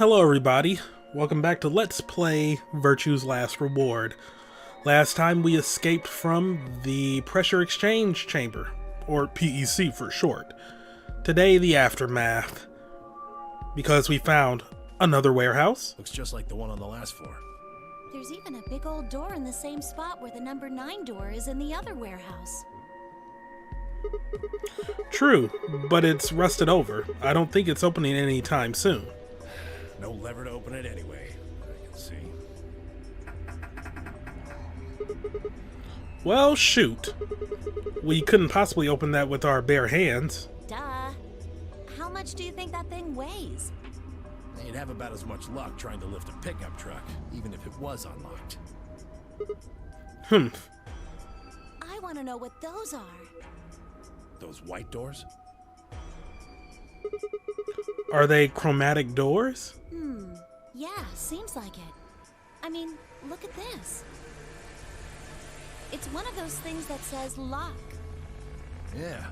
Hello everybody, welcome back to Let's Play Virtue's Last Reward. Last time we escaped from the Pressure Exchange Chamber, or PEC for short. Today the aftermath, because we found another warehouse. Looks just like the one on the last floor. There's even a big old door in the same spot where the number 9 door is in the other warehouse. True, but it's rusted over. I don't think it's opening anytime soon. No lever to open it anyway, I can see. Well, shoot. We couldn't possibly open that with our bare hands. Duh. How much do you think that thing weighs? You'd have about as much luck trying to lift a pickup truck, even if it was unlocked. I want to know what those are. Those white doors? Are they chromatic doors? Yeah, seems like it. I mean, look at this. It's one of those things that says lock. Yeah,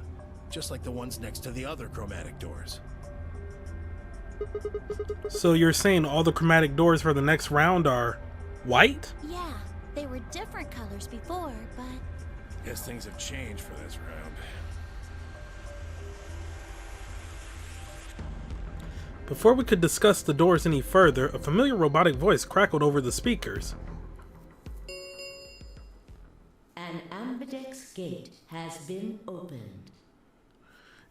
just like the ones next to the other chromatic doors. So you're saying all the chromatic doors for the next round are white? Yeah, they were different colors before, but... Guess things have changed for this round. Before we could discuss the doors any further, a familiar robotic voice crackled over the speakers. An ambidex gate has been opened.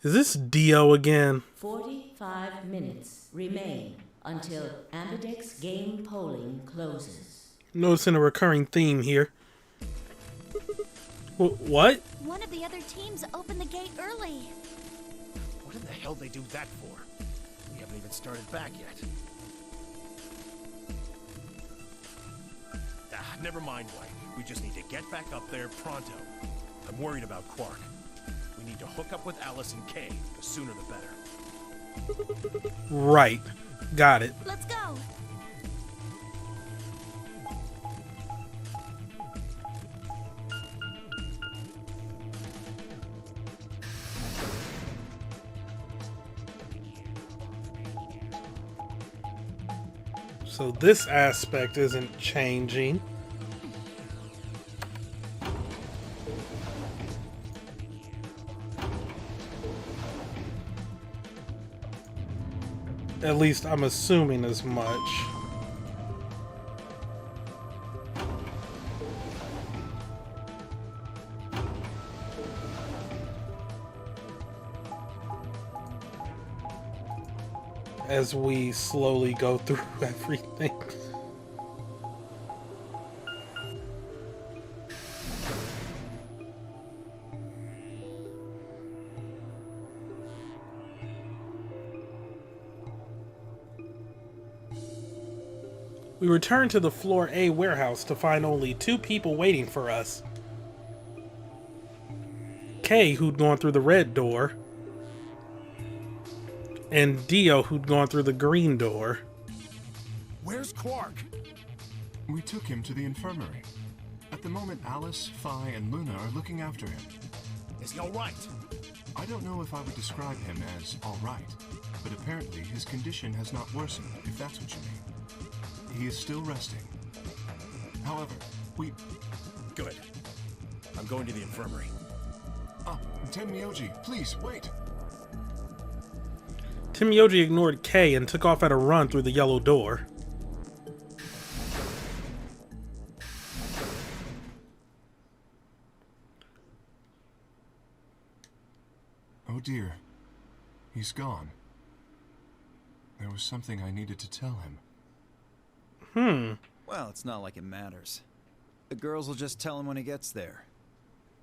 Is this Dio again? 45 minutes remain until ambidex game polling closes. Noticing a recurring theme here. What? One of the other teams opened the gate early. What in the hell they do that for? We haven't even started back yet. Never mind, White. We just need to get back up there pronto. I'm worried about Quark. We need to hook up with Alice and Kay. The sooner the better. Right. Got it. Let's go. So this aspect isn't changing. At least I'm assuming as much. As we slowly go through everything. We return to the Floor A warehouse to find only 2 people waiting for us. Kay, who'd gone through the red door, and Dio, who'd gone through the green door. Where's Quark? We took him to the infirmary. At the moment, Alice, Phi, and Luna are looking after him. Is he all right? I don't know if I would describe him as all right, but apparently his condition has not worsened, if that's what you mean. He is still resting. However, we... Good. I'm going to the infirmary. Tenmyoji, please, wait! Tenmyoji ignored Kay and took off at a run through the yellow door. Oh dear. He's gone. There was something I needed to tell him. Well, it's not like it matters. The girls will just tell him when he gets there.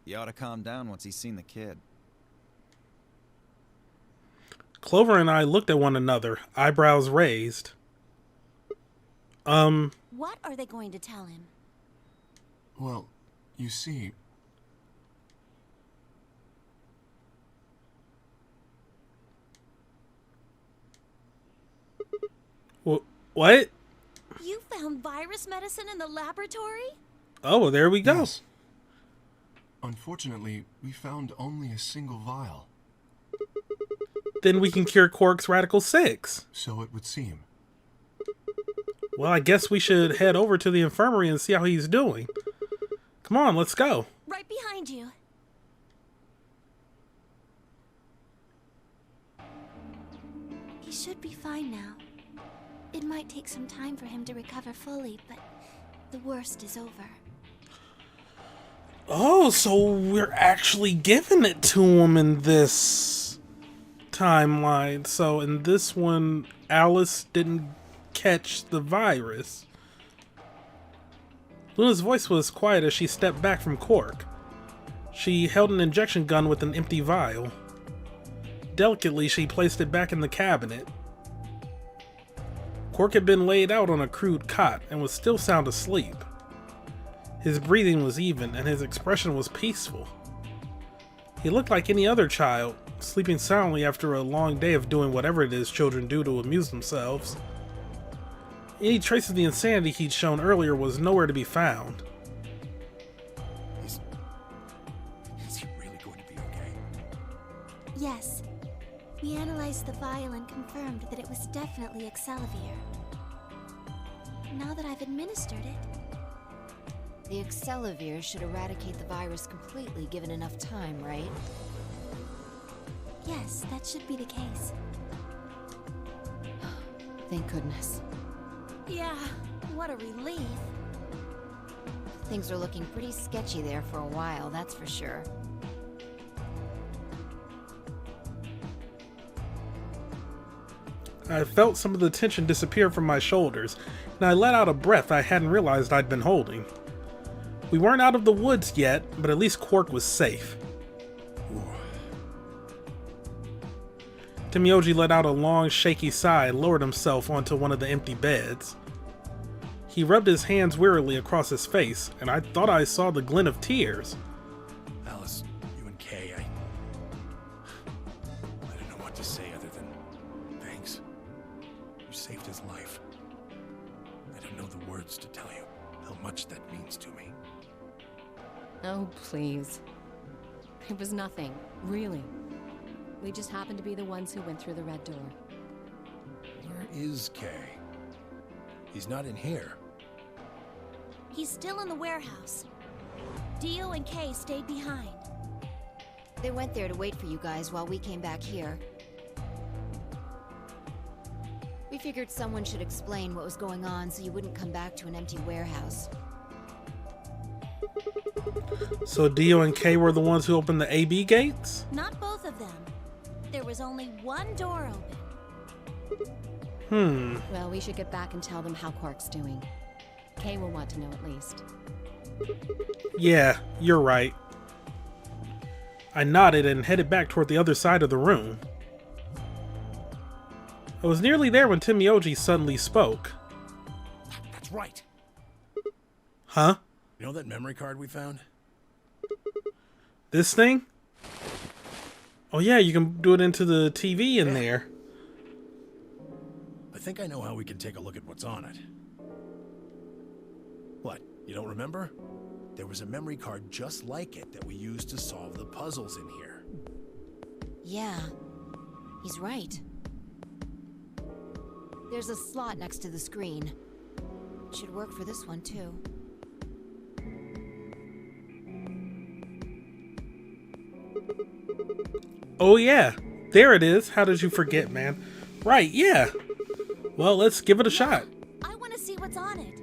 He ought to calm down once he's seen the kid. Clover and I looked at one another, eyebrows raised. What are they going to tell him? Well, you see... What? You found virus medicine in the laboratory? Oh, there we go. Yes. Unfortunately, we found only a single vial. Then we can cure Quark's Radical 6. So it would seem. Well, I guess we should head over to the infirmary and see how he's doing. Come on, let's go. Right behind you. He should be fine now. It might take some time for him to recover fully, but the worst is over. Oh, so we're actually giving it to him in this timeline. So in this one, Alice didn't catch the virus. Luna's voice was quiet as she stepped back from Quark. She held an injection gun with an empty vial. Delicately, she placed it back in the cabinet. Quark had been laid out on a crude cot and was still sound asleep. His breathing was even and his expression was peaceful. He looked like any other child, sleeping soundly after a long day of doing whatever it is children do to amuse themselves. Any trace of the insanity he'd shown earlier was nowhere to be found. Is he really going to be okay? Yes. We analyzed the vial and confirmed that it was definitely Excelivir. Now that I've administered it... The Excelivir should eradicate the virus completely given enough time, right? Yes, that should be the case. Thank goodness. Yeah, what a relief. Things are looking pretty sketchy there for a while, that's for sure. I felt some of the tension disappear from my shoulders, and I let out a breath I hadn't realized I'd been holding. We weren't out of the woods yet, but at least Quark was safe. Timioji let out a long, shaky sigh and lowered himself onto one of the empty beds. He rubbed his hands wearily across his face, and I thought I saw the glint of tears. Alice, you and Kay, I don't know what to say other than thanks. You saved his life. I don't know the words to tell you how much that means to me. Oh, please. It was nothing, really. We just happened to be the ones who went through the red door. Where is Kay? He's not in here. He's still in the warehouse. Dio and Kay stayed behind. They went there to wait for you guys while we came back here. We figured someone should explain what was going on so you wouldn't come back to an empty warehouse. So Dio and Kay were the ones who opened the AB gates? Not both of them. There was only one door Hmm. open. Well, we should get back and tell them how Quark's doing. Kay will want to know at least. Yeah, you're right. I nodded and headed back toward the other side of the room. I was nearly there when Timioji suddenly spoke. That's right. Huh? You know that memory card we found? This thing? Oh yeah, you can do it into the TV in there. I think I know how we can take a look at what's on it. What, you don't remember? There was a memory card just like it that we used to solve the puzzles in here. Yeah, he's right. There's a slot next to the screen. Should work for this one too. Oh yeah, there it is. How did you forget, man? Right, yeah. Well, let's give it a shot. I want to see what's on it.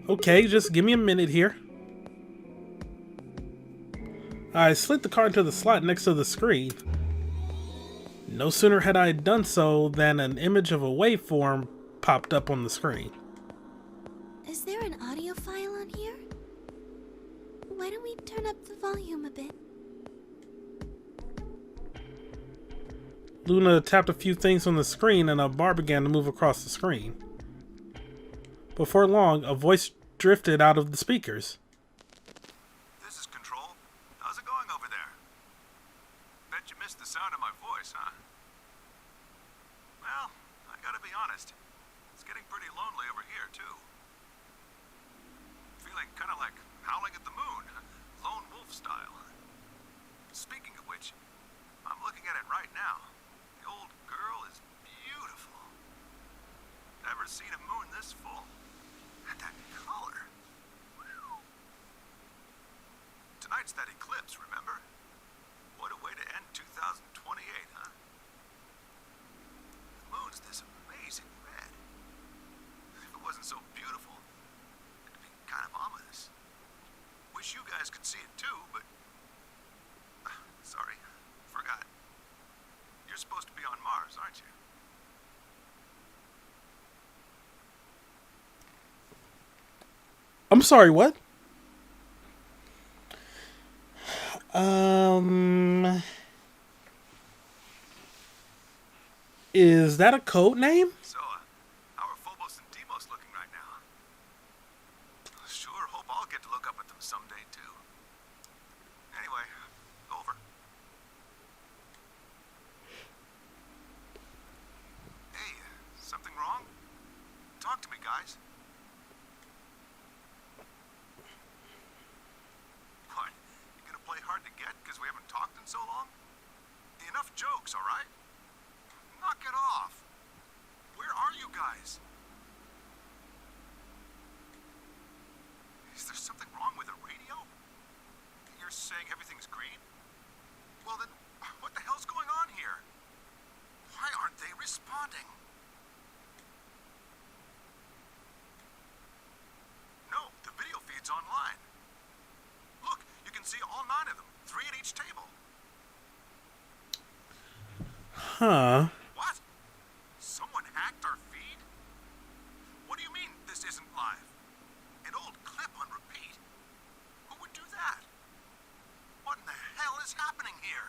Okay, just give me a minute here. I slid the card into the slot next to the screen. No sooner had I done so than an image of a waveform popped up on the screen. Is there an audio file on here? Why don't we turn up the volume a bit? Luna tapped a few things on the screen and a bar began to move across the screen. Before long, a voice drifted out of the speakers. This is Control. How's it going over there? Bet you missed the sound of my voice, huh? Well, I gotta be honest. It's getting pretty lonely over here, too. Feeling kind of like howling at the moon, lone wolf style. Speaking of which, I'm looking at it right now. The old girl is beautiful. Never seen a moon this full. And that color. Whew. Tonight's that eclipse, remember? What a way to end 2028, huh? The moon's this amazing red. If it wasn't so beautiful, it'd be kind of ominous. Wish you guys could see it too, but... sorry, forgot. You're supposed to be on Mars, aren't you? I'm sorry, what? Is that a code name? So, how are Phobos and Deimos looking right now? Sure, hope I'll get to look up at them someday, too. Anyway, over. Hey, something wrong? Talk to me, guys. What? You gonna play hard to get because we haven't talked in so long? Enough jokes, all right? Knock it off. Where are you guys? Is there something wrong with the radio? You're saying everything's green? Well then, what the hell's going on here? Why aren't they responding? No, the video feed's online. Look, you can see all 9 of them, 3 at each table. Huh. What? Someone hacked our feed? What do you mean this isn't live? An old clip on repeat? Who would do that? What in the hell is happening here?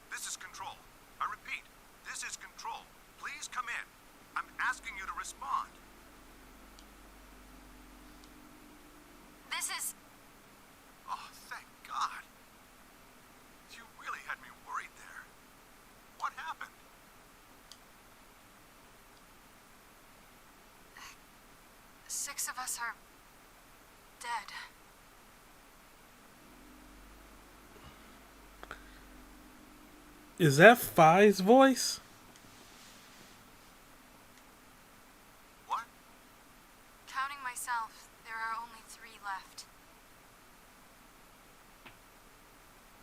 This is Control. I repeat, this is Control. Please come in. I'm asking you to respond. This is... Oh, thank God. You really had me worried there. What happened? Six of us are... dead. Is that Phi's voice? What? Counting myself, there are only 3 left.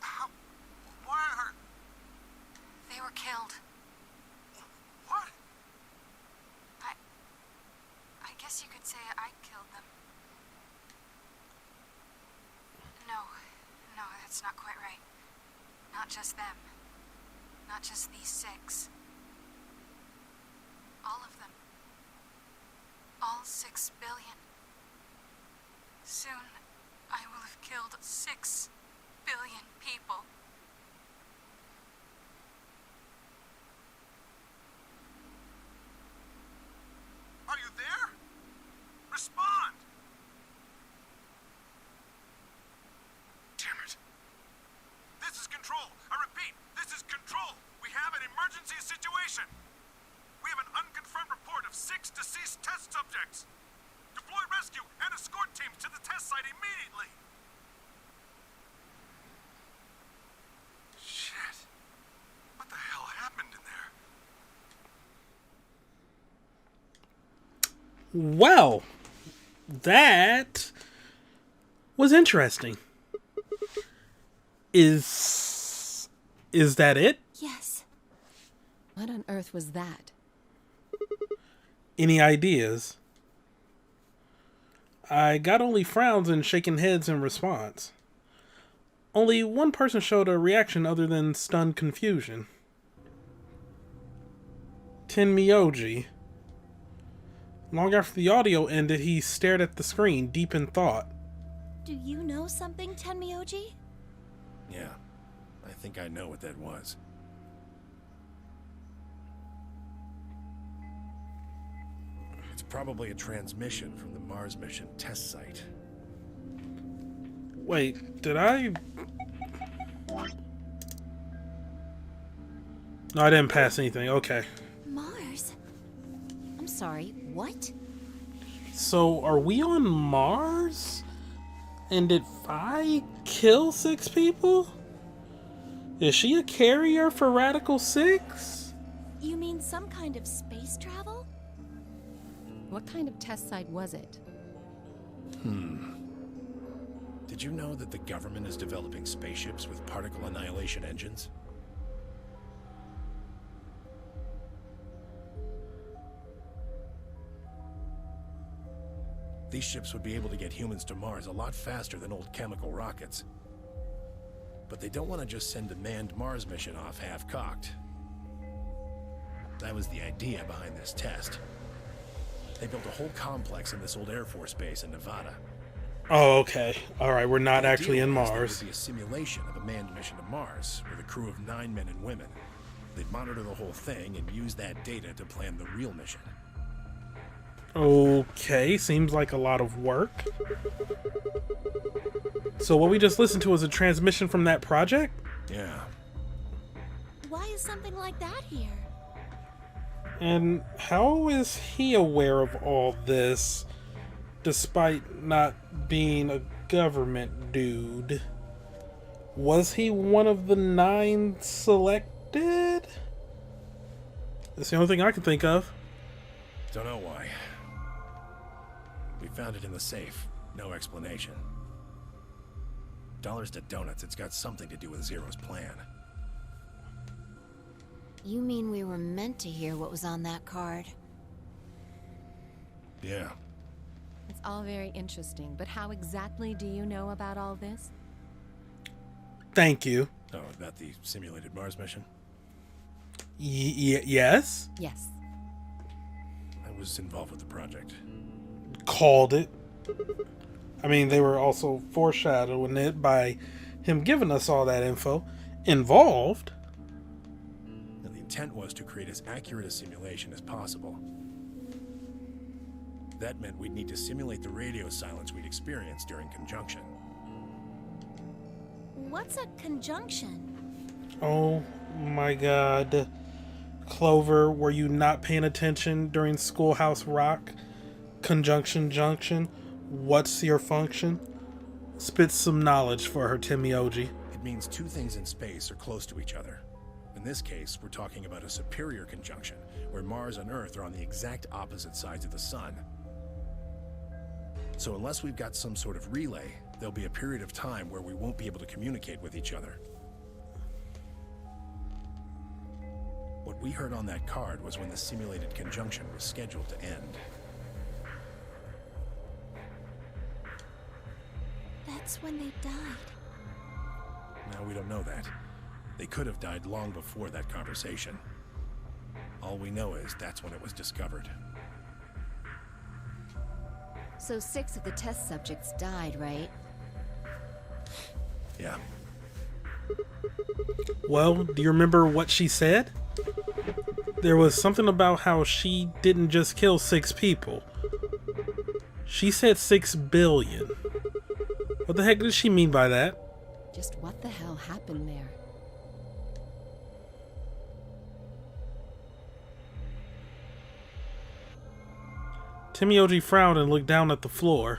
How? Why are... They were killed. What? I guess you could say I killed them. No, that's not quite right. Not just them. Not just these 6. All of them. All 6 billion. Soon, I will have killed 6 billion people. Are you there? Respond! Damn it. This is Control. I repeat, this is Control. We have an emergency situation. We have an unconfirmed report of 6 deceased test subjects. Deploy rescue and escort teams to the test site immediately. Shit. What the hell happened in there? Well, that was interesting. Is that it? Yes. What on earth was that? Any ideas? I got only frowns and shaking heads in response. Only one person showed a reaction other than stunned confusion. Tenmyoji. Long after the audio ended, he stared at the screen, deep in thought. Do you know something, Tenmyoji? Yeah, I think I know what that was. It's probably a transmission from the Mars mission test site. Wait, did I... No, I didn't pass anything. Okay. Mars? I'm sorry, what? So, are we on Mars? And did Phi kill 6 people? Is she a carrier for Radical 6? You mean some kind of space travel? What kind of test site was it? Did you know that the government is developing spaceships with particle annihilation engines? These ships would be able to get humans to Mars a lot faster than old chemical rockets. But they don't want to just send a manned Mars mission off half-cocked. That was the idea behind this test. They built a whole complex in this old Air Force base in Nevada. Oh, okay. Alright, we're not The actually idea in was there Mars. would be a simulation of a manned mission to Mars with a crew of 9 men and women. They'd monitor the whole thing and use that data to plan the real mission. Okay, seems like a lot of work. So what we just listened to was a transmission from that project? Yeah. Why is something like that here? And how is he aware of all this, despite not being a government dude? Was he one of the 9 selected? That's the only thing I can think of. Don't know why. We found it in the safe. No explanation. Dollars to donuts, it's got something to do with Zero's plan. You mean we were meant to hear what was on that card? Yeah. It's all very interesting, but how exactly do you know about all this? Thank you. Oh, about the simulated Mars mission? Yes? Yes. I was involved with the project. Called it. I mean, they were also foreshadowing it by him giving us all that info. Involved. And the intent was to create as accurate a simulation as possible. That meant we'd need to simulate the radio silence we'd experienced during conjunction. What's a conjunction? Oh my god. Clover, were you not paying attention during Schoolhouse Rock? Conjunction junction. What's your function? Spit some knowledge for her, Timioji. It means two things in space are close to each other. In this case, we're talking about a superior conjunction, where Mars and Earth are on the exact opposite sides of the Sun. So unless we've got some sort of relay, there'll be a period of time where we won't be able to communicate with each other. What we heard on that card was when the simulated conjunction was scheduled to end. That's when they died. Now we don't know that. They could have died long before that conversation. All we know is that's when it was discovered. So 6 of the test subjects died, right? Yeah. Well, do you remember what she said? There was something about how she didn't just kill 6 people. She said 6 billion. What the heck did she mean by that? Just what the hell happened there? Timioji frowned and looked down at the floor.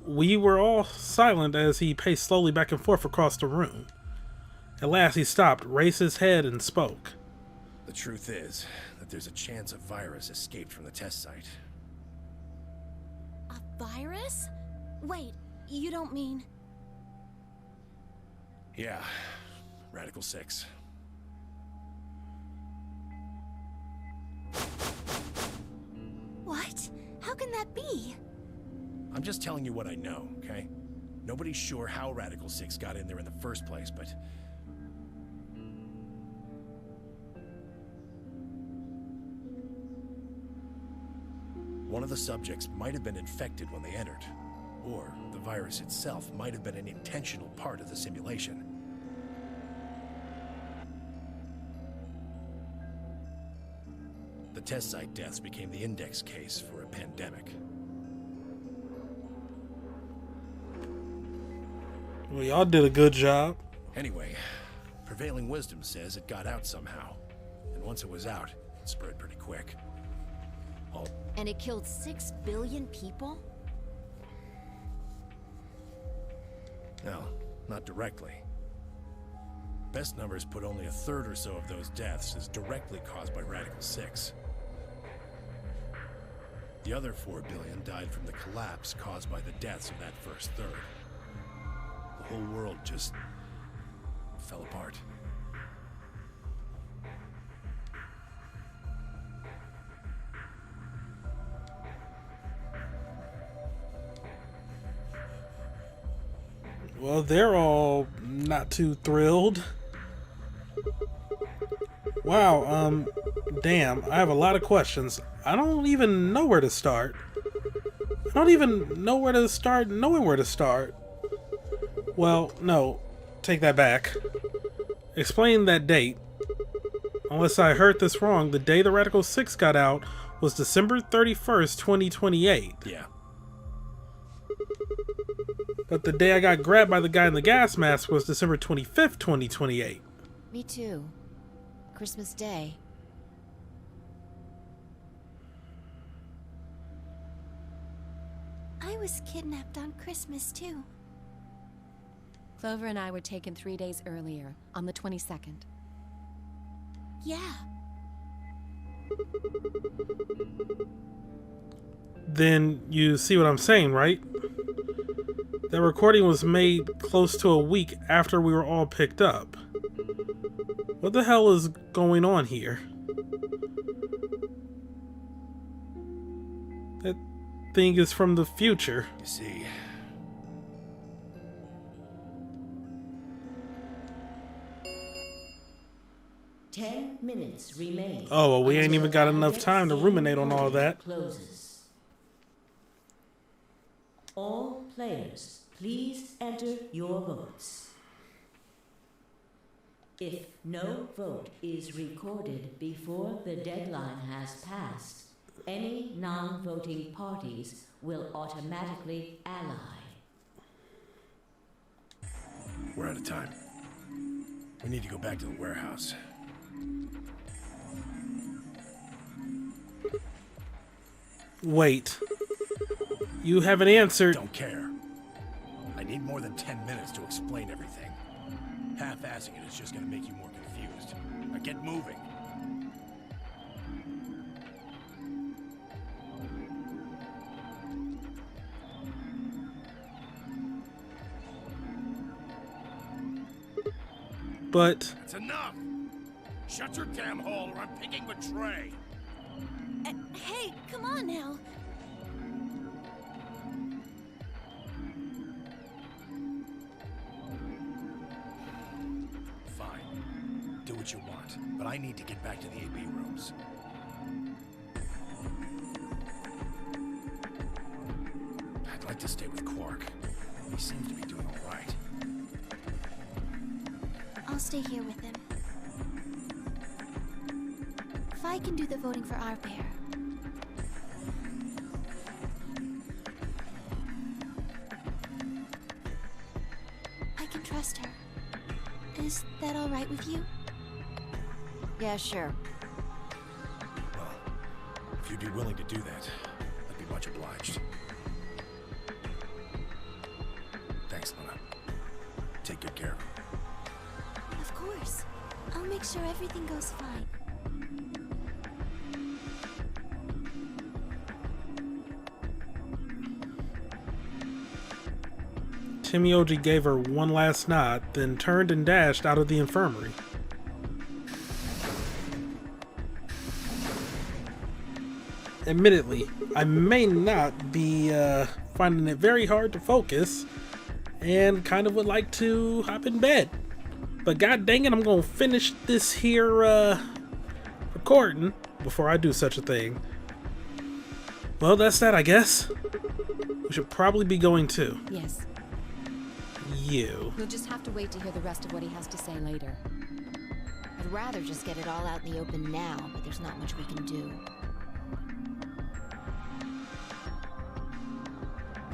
We were all silent as he paced slowly back and forth across the room. At last he stopped, raised his head, and spoke. The truth is that there's a chance a virus escaped from the test site. A virus? Wait, you don't mean... Yeah, Radical 6. What? How can that be? I'm just telling you what I know, okay? Nobody's sure how Radical 6 got in there in the first place, but... one of the subjects might have been infected when they entered, or the virus itself might have been an intentional part of the simulation. The test site deaths became the index case for a pandemic. Well, y'all did a good job. Anyway, prevailing wisdom says it got out somehow, and once it was out, it spread pretty quick. And it killed 6 billion people? No, not directly. Best numbers put only a third or so of those deaths as directly caused by Radical 6. The other 4 billion died from the collapse caused by the deaths of that first third. The whole world just fell apart. Well, they're all not too thrilled. Wow, damn, I have a lot of questions. I don't even know where to start. I don't even know where to start knowing where to start. Well, no, take that back. Explain that date. Unless I heard this wrong, the day the Radical 6 got out was December 31st, 2028. Yeah. But the day I got grabbed by the guy in the gas mask was December 25th, 2028. Me too. Christmas Day. I was kidnapped on Christmas, too. Clover and I were taken 3 days earlier, on the 22nd. Yeah. Then you see what I'm saying, right? That recording was made close to a week after we were all picked up. What the hell is going on here? That thing is from the future. You see, Ten minutes remain. Oh, well, we ain't until even got enough Ambidex's time to game ruminate on all polling that. Closes. All players, please enter your votes. If no vote is recorded before the deadline has passed, any non-voting parties will automatically ally. we're out of time. We need to go back to the warehouse. Wait. You haven't answered. Don't care. I need more than 10 minutes to explain everything. Half-assing it is just going to make you more confused. Now get moving. But It's enough! Shut your damn hole or I'm picking with Trey! Hey, come on now. Fine. Do what you want, but I need to get back to the AB rooms. I'd like to stay with Quark. He seems to be doing all right. I'll stay here with him. Fi can do the voting for our pair. I can trust her. Is that all right with you? Yeah, sure. Well, if you'd be willing to do that, I'd be much obliged. Thanks, Luna. Take good care of him. Of course. I'll make sure everything goes fine. Timioji gave her one last nod, then turned and dashed out of the infirmary. Admittedly, I may not be finding it very hard to focus, and kind of would like to hop in bed. But god dang it, I'm gonna finish this here recording before I do such a thing. Well, that's that, I guess. We should probably be going too. Yes. You. We'll just have to wait to hear the rest of what he has to say later. I'd rather just get it all out in the open now, but there's not much we can do.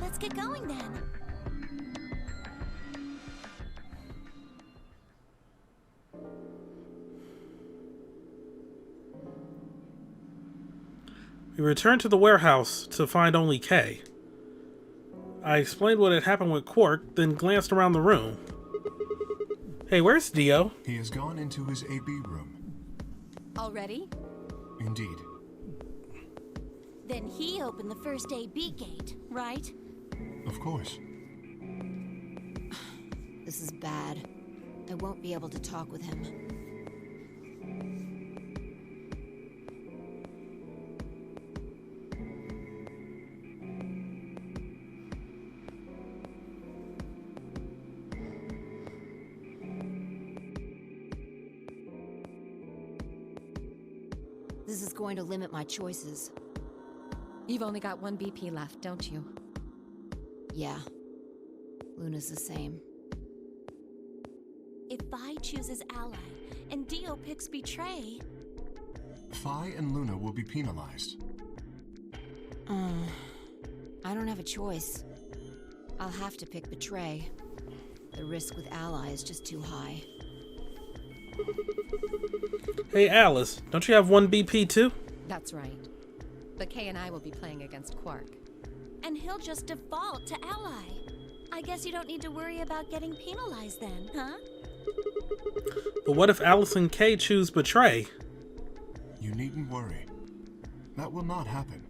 Let's get going then. We returned to the warehouse to find only Kay. I explained what had happened with Quark, then glanced around the room. Hey, where's Dio? He has gone into his AB room. Already? Indeed. Then he opened the first AB gate, right? Of course. This is bad. I won't be able to talk with him. This is going to limit my choices. You've only got one BP left, don't you? Yeah. Luna's the same. If Vi chooses Ally and Dio picks Betray... Phi and Luna will be penalized. I don't have a choice. I'll have to pick Betray. The risk with Ally is just too high. Hey, Alice, don't you have one BP too? That's right. But Kay and I will be playing against Quark. And he'll just default to Ally. I guess you don't need to worry about getting penalized then, huh? But what if Alice and Kay choose Betray? You needn't worry. That will not happen.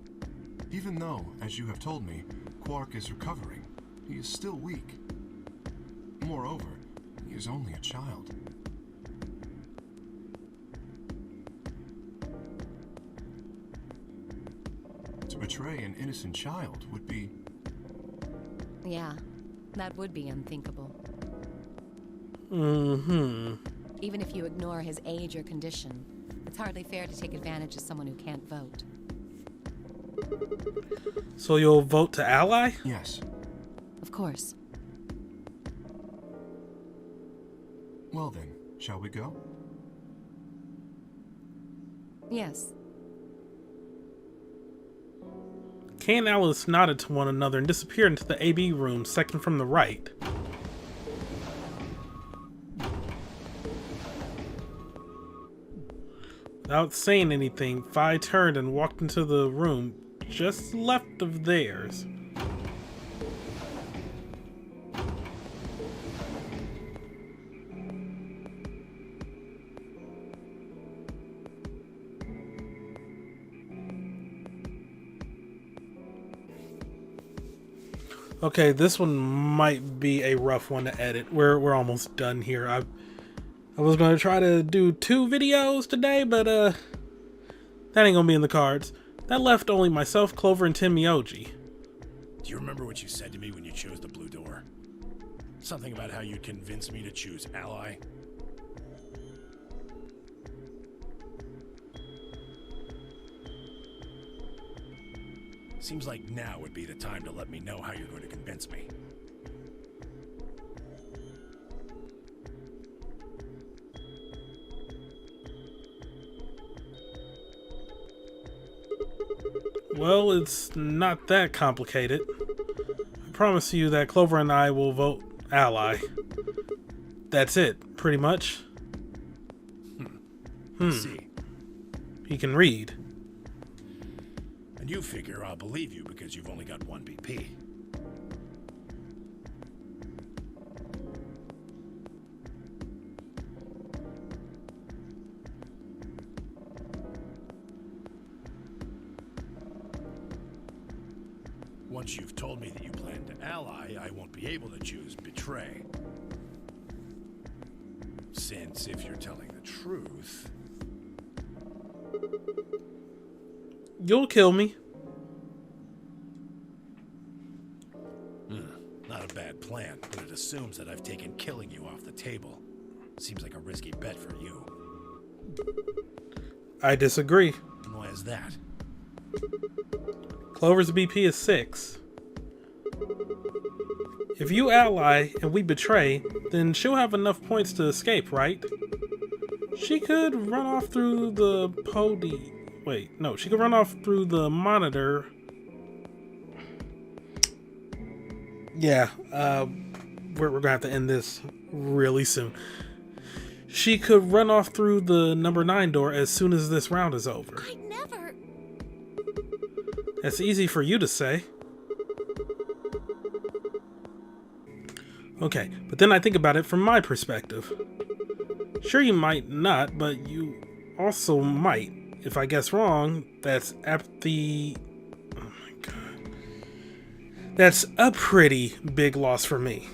Even though, as you have told me, Quark is recovering, he is still weak. Moreover, he is only a child. To betray an innocent child would be... Yeah, that would be unthinkable. Mm-hmm. Even if you ignore his age or condition, it's hardly fair to take advantage of someone who can't vote. So you'll vote to Ally? Yes. Of course. Well then, shall we go? Yes. Kay and Alice nodded to one another and disappeared into the AB room, second from the right. Without saying anything, Phi turned and walked into the room just left of theirs. Okay, this one might be a rough one to edit. We're almost done here. I was going to try to do 2 videos today, but that ain't going to be in the cards. That left only myself, Clover, and Tim Mioji. Do you remember what you said to me when you chose the blue door? Something about how you'd convince me to choose Ally? Seems like now would be the time to let me know how you're going to convince me. Well, it's not that complicated. I promise you that Clover and I will vote Ally. That's it, pretty much. See. He can read. And you figure I'll believe you because you've only got 1 BP. Once you've told me that you plan to ally, I won't be able to choose Betray. Since if you're telling the truth... You'll kill me. Not a bad plan, but it assumes that I've taken killing you off the table. Seems like a risky bet for you. I disagree. And why is that? Clover's BP is 6. If you ally and we betray, then she'll have enough points to escape, right? She could run off through the Wait, no, she could run off through the monitor. Yeah, we're gonna have to end this really soon. She could run off through the number 9 door as soon as this round is over. I'd never... That's easy for you to say. Okay, but then I think about it from my perspective. Sure, you might not, but you also might. If I guess wrong, that's at the... Oh my god. That's a pretty big loss for me.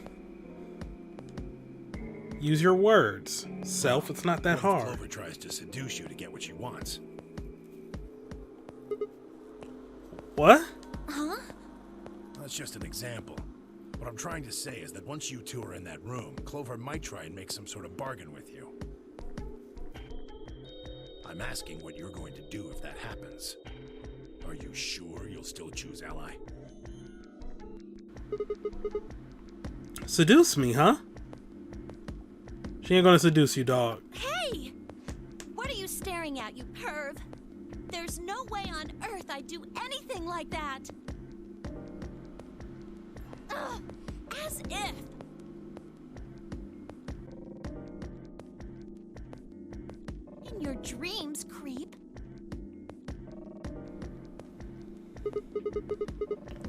Use your words. Self, it's not that What if hard. Clover tries to seduce you to get what she wants? What? Huh? That's just an example. What I'm trying to say is that once you two are in that room, Clover might try and make some sort of bargain with you. I'm asking what you're going to do if that happens. Are you sure you'll still choose Ally? Seduce me, huh? She ain't gonna seduce you, dog. Hey! What are you staring at, you perv? There's no way on earth I'd do anything like that! Ugh! As if! In your dreams, creep.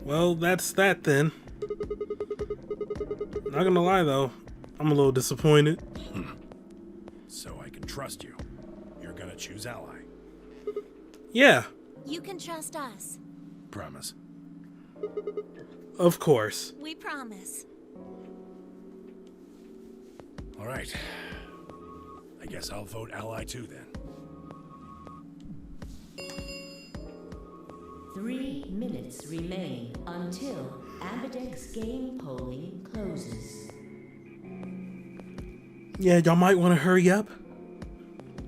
Well, that's that then. Not gonna lie though, I'm a little disappointed. So I can trust you. You're gonna choose Ally. Yeah, You can trust us. Promise. of course. We promise. All right. I guess I'll vote Ally too then. 3 minutes remain until Ambidex's game polling closes. Yeah, y'all might want to hurry up.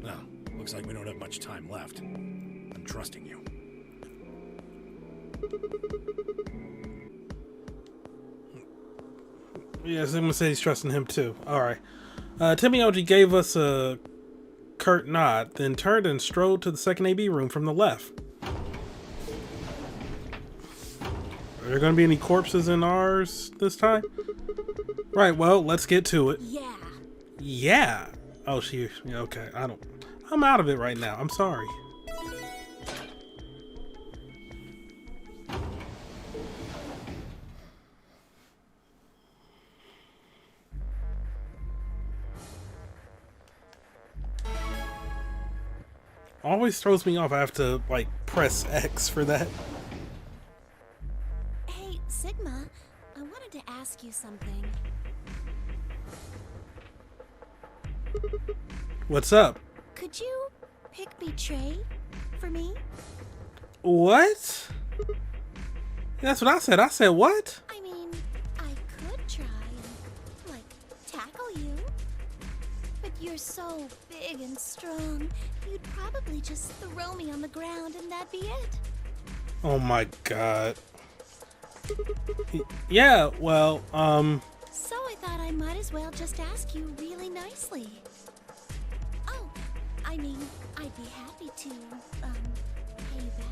Well, looks like we don't have much time left. I'm trusting you. Yeah, Simpma said he's trusting him too. Alright. Timmy OG gave us a curt nod, then turned and strode to the second AB room from the left. Are there gonna be any corpses in ours this time? Right, well, let's get to it. Yeah. Yeah. Oh, yeah, okay. I'm out of it right now. I'm sorry. Always throws me off. I have to, like, press X for that. Hey, Sigma, I wanted to ask you something. What's up? Could you pick Betray for me? What? That's what I said. I said what? I mean, I could try and, like, tackle you. But you're so big and strong, you'd probably just throw me on the ground and that'd be it. Oh my god. Yeah, well, So I thought I might as well just ask you really nicely. Oh, I mean, I'd be happy to, pay you back.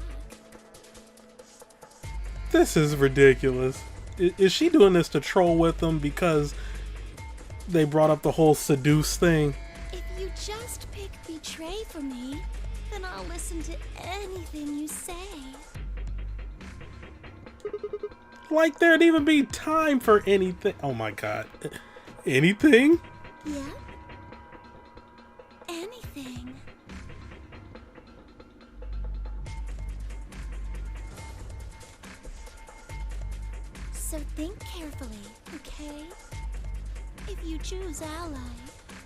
this is ridiculous. Is she doing this to troll with them because they brought up the whole seduce thing? If you just pick Betray for me, then I'll listen to anything you say. Like there'd even be time for anything. Oh my god. Anything? Yeah? Anything. So think carefully, okay? If you choose Ally,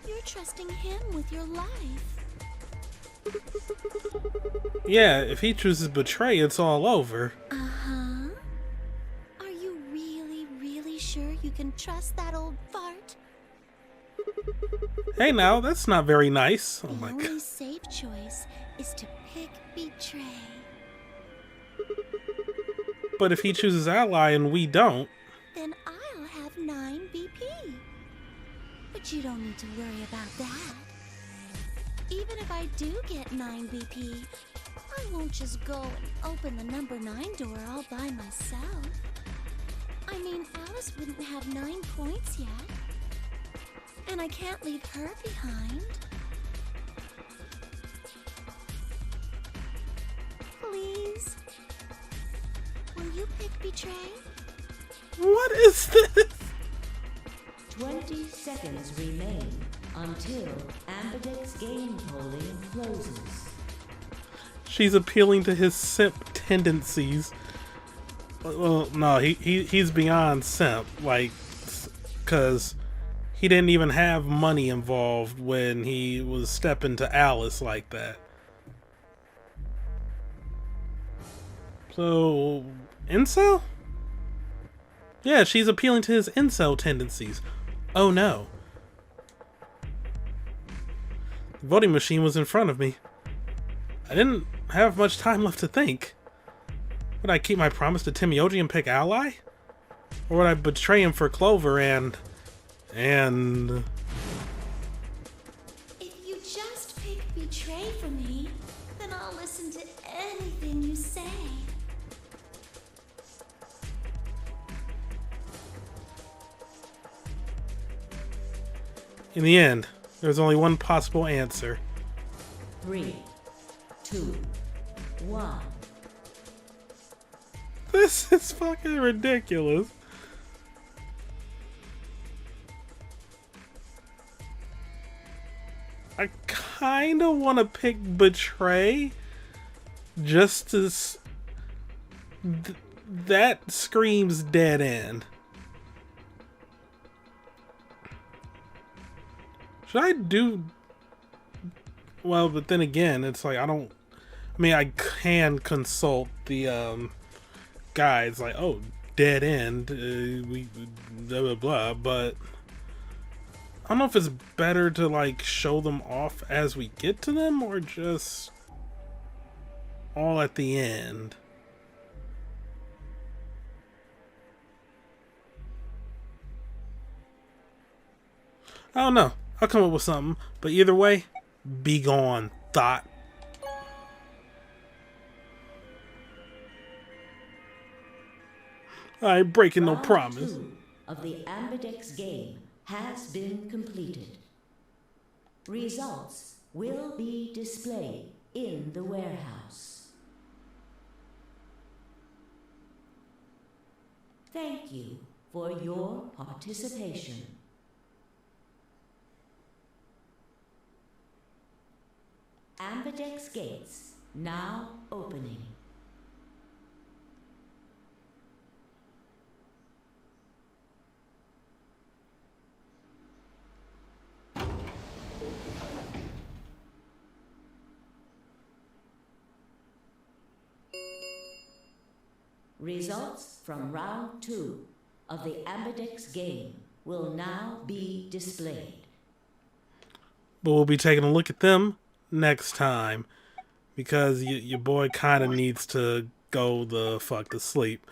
you're trusting him with your life. Yeah, if he chooses betray, it's all over. Uh-huh. Are you really, really sure you can trust that old fart? Hey now, that's not very nice. Oh The my only god. safe choice is to pick Betray. But if he chooses ally and we don't, Then I'll have 9 BP. But you don't need to worry about that. Even if I do get 9 BP, I won't just go and open the number 9 door all by myself. I mean, Alice wouldn't have 9 points yet. And I can't leave her behind. Please? Will you pick Betray? what is this? 20 seconds remain until Ambidex game polling closes. She's appealing to his simp tendencies. Well, no, he's beyond simp, like, because he didn't even have money involved when he was stepping to Alice like that. So, incel? Yeah, she's appealing to his incel tendencies. Oh no. The voting machine was in front of me. I didn't have much time left to think. Would I keep my promise to Timioji and pick Ally? Or would I betray him for Clover and... If you just pick betray for me, then I'll listen to anything you say. In the end, there's only one possible answer. 3, 2, 1. This is fucking ridiculous. I kinda wanna pick Betray. Just to... that screams dead end. Should I do... Well, but then again, it's like, I don't... I mean, I can consult the, guides, like, oh, dead end, we blah blah blah, but I don't know if it's better to like show them off as we get to them or just all at the end. I don't know. I'll come up with something, but either way, be gone, thought. I ain't breaking no promise. Round 2 of the Ambidex game has been completed. Results will be displayed in the warehouse. Thank you for your participation. Ambidex gates now opening. Results from round 2 of the Ambidex game will now be displayed. But we'll be taking a look at them next time, because your boy kind of needs to go the fuck to sleep.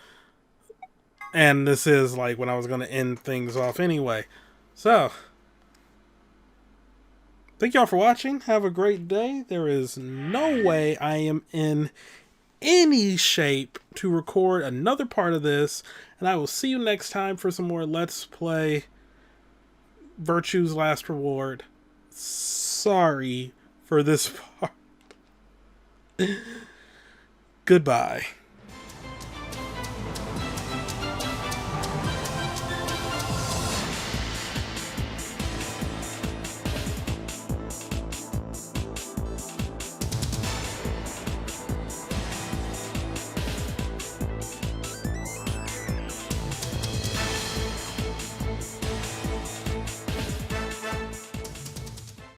And this is like when I was going to end things off anyway. So, thank y'all for watching. Have a great day. There is no way I am in any shape to record another part of this, and I will see you next time for some more Let's Play Virtue's Last Reward. Sorry for this part. Goodbye.